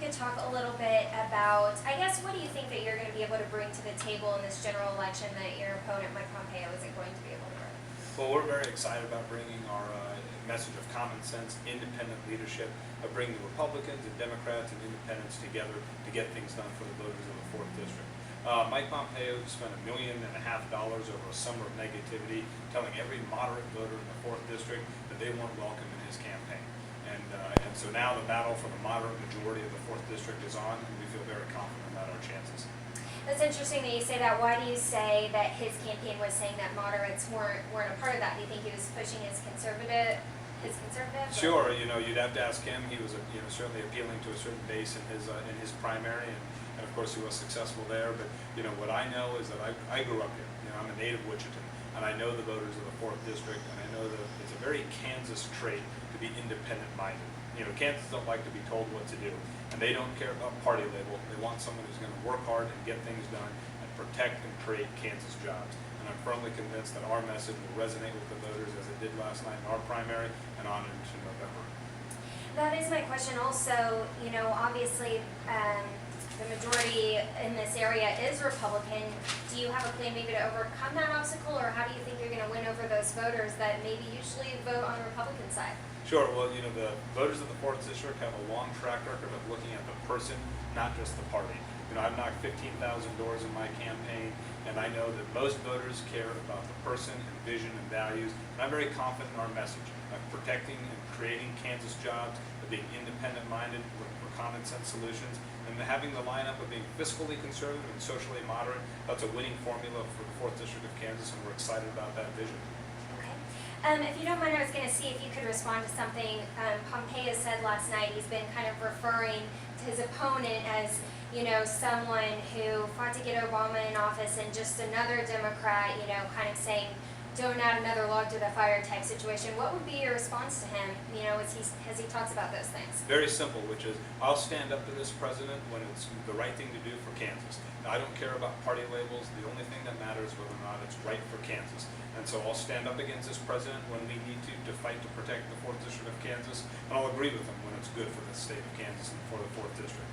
could talk a little bit about, I guess, what do you think that you're going to be able to bring to the table in this general election that your opponent, Mike Pompeo, isn't going to be able to bring? Well, we're very excited about bringing our message of common sense, independent leadership, of bringing Republicans and Democrats and independents together to get things done for the voters of the 4th District. Mike Pompeo spent $1.5 million over a summer of negativity, telling every moderate voter in the 4th District that they weren't welcome in his campaign. And so now the battle for the moderate majority of the 4th District is on, and we feel very confident about our chances. That's interesting that you say that. Why do you say that his campaign was saying that moderates weren't a part of that? Do you think he was pushing his conservative? Sure, you'd have to ask him. He was, certainly appealing to a certain base in his primary, and of course he was successful there. But what I know is that I grew up here. I'm a native Wichitan, and I know the voters of the 4th District, and I know that it's a very Kansas trait to be independent-minded. Kansans don't like to be told what to do, and they don't care about party label. They want someone who's going to work hard and get things done and protect and create Kansas jobs. And I'm firmly convinced that our message will resonate with the voters as it did last night in our primary and on into November. That is my question also. Obviously the majority in this area is Republican. Do you have a plan maybe to overcome that obstacle, or how do you think you're going to win over those voters that maybe usually vote on the Republican side? Sure. Well, the voters of the 4th District have a long track record of looking at the person, not just the party. I've knocked 15,000 doors in my campaign, and I know that most voters care about the person and vision and values, and I'm very confident in our message of protecting and creating Kansas jobs, of being independent-minded for common sense solutions, and having the lineup of being fiscally conservative and socially moderate. That's a winning formula for the 4th District of Kansas, and we're excited about that vision. If you don't mind, I was going to see if you could respond to something Pompeo said last night. He's been kind of referring to his opponent as, someone who fought to get Obama in office and just another Democrat, kind of saying, don't add another log to the fire type situation. What would be your response to him, as he talks about those things? Very simple, which is I'll stand up to this president when it's the right thing to do for Kansas. Now, I don't care about party labels. The only thing that matters is whether or not it's right for Kansas. And so I'll stand up against this president when we need to fight to protect the 4th District of Kansas, and I'll agree with him when it's good for the state of Kansas and for the 4th District.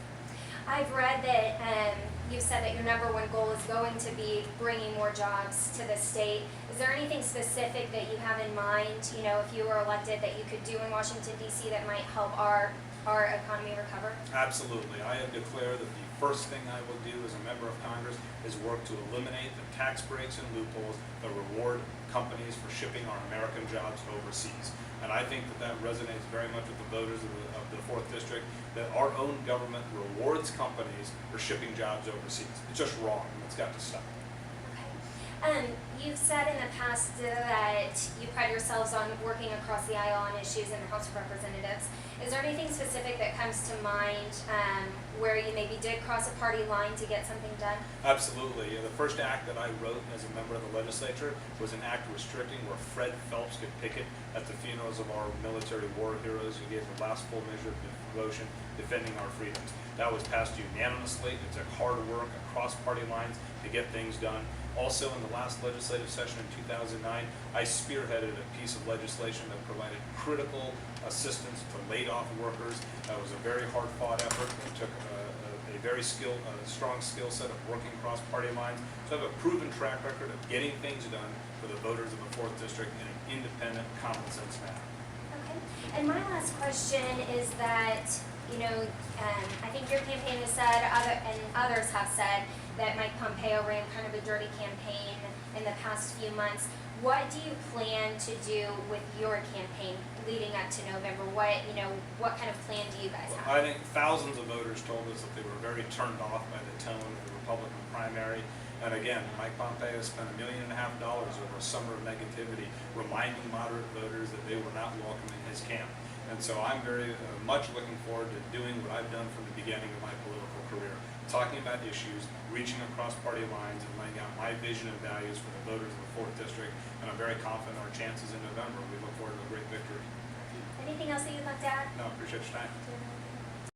I've read that you've said that your #1 goal is going to be bringing more jobs to the state. Is there anything specific that you have in mind, if you were elected, that you could do in Washington, D.C. that might help our economy recover? Absolutely. I have declared that the first thing I will do as a member of Congress is work to eliminate the tax breaks and loopholes that reward companies for shipping our American jobs overseas. And I think that resonates very much with the voters of the 4th District, that our own government rewards companies for shipping jobs overseas. It's just wrong, and it's got to stop. Okay. You've said in the past that you pride yourselves on working across the aisle on issues in the House of Representatives. Is there anything specific that comes to mind where you maybe did cross a party line to get something done? Absolutely. The first act that I wrote as a member of the legislature was an act restricting where Fred Phelps could picket at the funerals of our military war heroes who gave the last full measure of devotion defending our freedoms. That was passed unanimously. It took hard work across party lines to get things done. Also, in the last legislative session in 2009, I spearheaded a piece of legislation that provided critical assistance to laid-off workers. That was a very hard-fought effort. It took a very strong skill set of working across party lines. So I have a proven track record of getting things done for the voters of the 4th District in an independent, common-sense manner. Okay. And my last question is that, I think your campaign has said, and others have said, that Mike Pompeo ran kind of a dirty campaign in the past few months. What do you plan to do with your campaign leading up to November? What kind of plan do you guys have? I think thousands of voters told us that they were very turned off by the tone of the Republican primary. And again, Mike Pompeo spent $1.5 million over a summer of negativity, reminding moderate voters that they were not welcome in his camp. And so I'm very much looking forward to doing what I've done from the beginning of my political career, talking about issues, reaching across party lines, and laying out my vision and values for the voters of the 4th District. And I'm very confident in our chances in November. We look forward to a great victory. Anything else that you'd like to add? No, I appreciate your time.